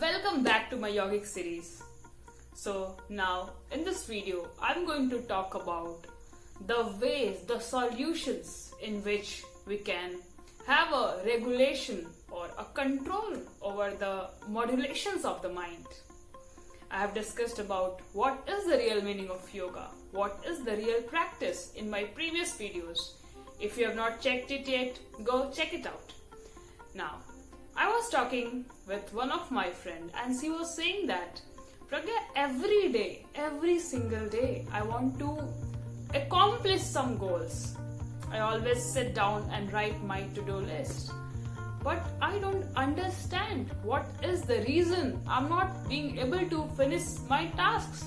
Welcome back to my Yogic series. So now in this video I'm going to talk about the ways, the solutions in which we can have a regulation or a control over the modulations of the mind. I have discussed about what is the real meaning of yoga, what is the real practice in my previous videos. If you have not checked it yet, go check it out. Now, I was talking with one of my friends and she was saying that Pragya, every day, every single day, I want to accomplish some goals. I always sit down and write my to-do list. But I don't understand what is the reason I'm not being able to finish my tasks.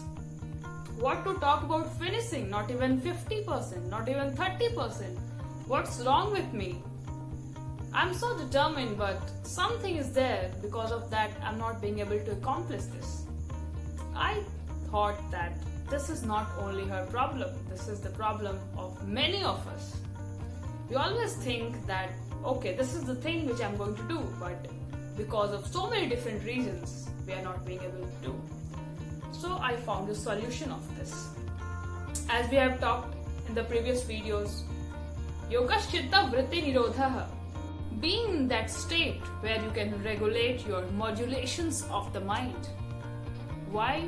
What to talk about finishing? Not even 50%, not even 30%. What's wrong with me? I'm so determined, but something is there. Because of that, I'm not being able to accomplish this. I thought that this is not only her problem, this is the problem of many of us. We always think that, okay, this is the thing which I'm going to do, but because of so many different reasons, we are not being able to do. So I found a solution of this. As we have talked in the previous videos, Yoga Chitta Vritti Nirodha, being in that state where you can regulate your modulations of the mind. Why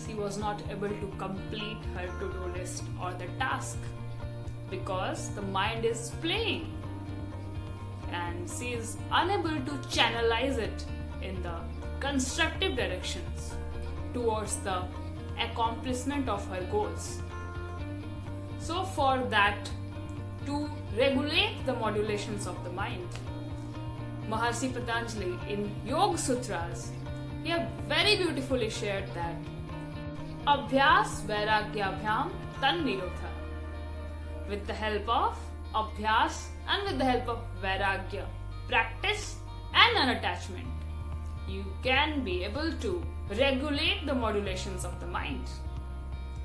she was not able to complete her to-do list or the task? Because the mind is playing and she is unable to channelize it in the constructive directions towards the accomplishment of her goals. So for that, to regulate the modulations of the mind, Maharshi Patnajali in Yoga Sutras, he have very beautifully shared that Abhyasa and Vairagya tan nirodha. With the help of Abhyasa and with the help of Vairagya, practice and unattachment, you can be able to regulate the modulations of the mind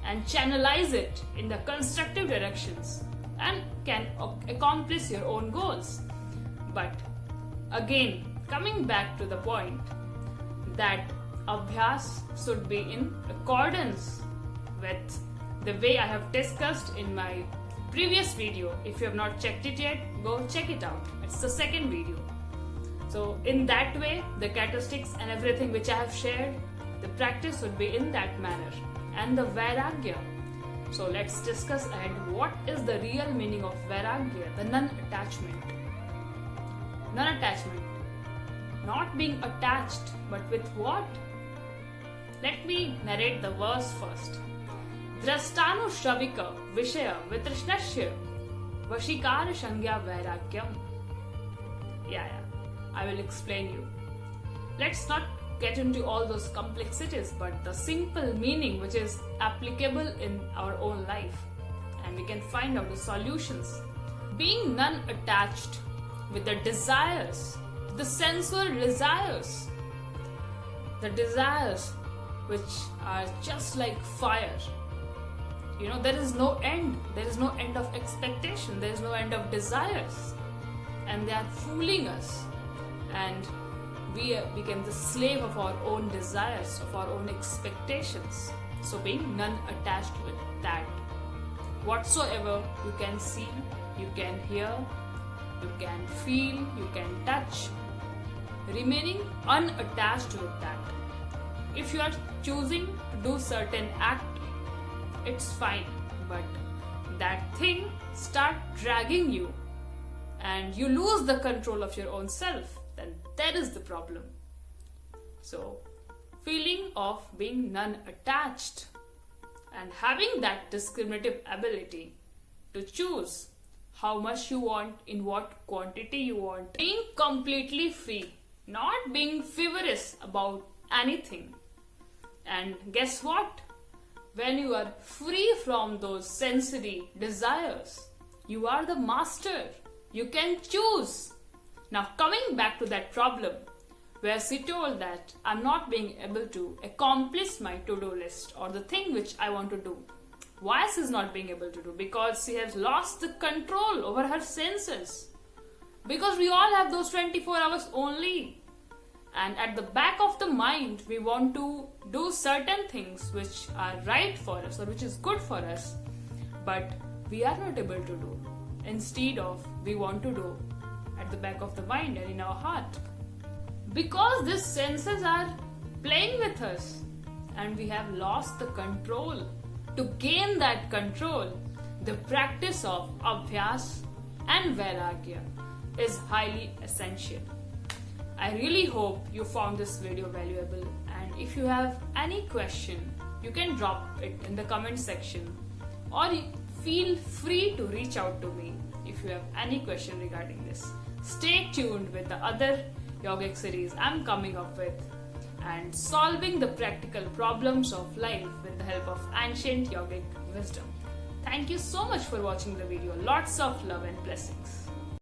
and channelize it in the constructive directions and can accomplish your own goals. But again, coming back to the point that Abhyas should be in accordance with the way I have discussed in my previous video. If you have not checked it yet, go check it out. It's the second video. So in that way, the characteristics and everything which I have shared, the practice would be in that manner. And the Vairagya. So let's discuss ahead what is the real meaning of Vairagya, the non-attachment. Non-attachment. Not being attached, but with what? Let me narrate the verse first. Drastanu Shravika Vishaya Vitrishnashya Vashikara Shangya Vairagyam. Yeah, I will explain you. Let's not get into all those complexities, but the simple meaning which is applicable in our own life, and we can find out the solutions. Being non-attached with the desires, the sensual desires, the desires which are just like fire. You know, there is no end. There is no end of expectation. There is no end of desires. And they are fooling us. And we become the slave of our own desires, of our own expectations. So being non-attached with that. Whatsoever you can see, you can hear, you can feel, you can touch. Remaining unattached with that. If you are choosing to do certain act, it's fine. But that thing start dragging you and you lose the control of your own self, then that is the problem. So, feeling of being non-attached and having that discriminative ability to choose how much you want, in what quantity you want, being completely free, not being frivolous about anything. And guess what? When you are free from those sensory desires, you are the master. You can choose. Now coming back to that problem where she told that I'm not being able to accomplish my to-do list or the thing which I want to do. Why she's not being able to do? Because she has lost the control over her senses. Because we all have those 24 hours only. And at the back of the mind, we want to do certain things which are right for us or which is good for us, but we are not able to do. Instead of, we want to do at the back of the mind and in our heart. Because these senses are playing with us and we have lost the control. To gain that control, the practice of Abhyasa and Vairagya is highly essential. I really hope you found this video valuable, and if you have any question, you can drop it in the comment section, or feel free to reach out to me if you have any question regarding this. Stay tuned with the other yogic series I'm coming up with and solving the practical problems of life with the help of ancient yogic wisdom. Thank you so much for watching the video. Lots of love and blessings.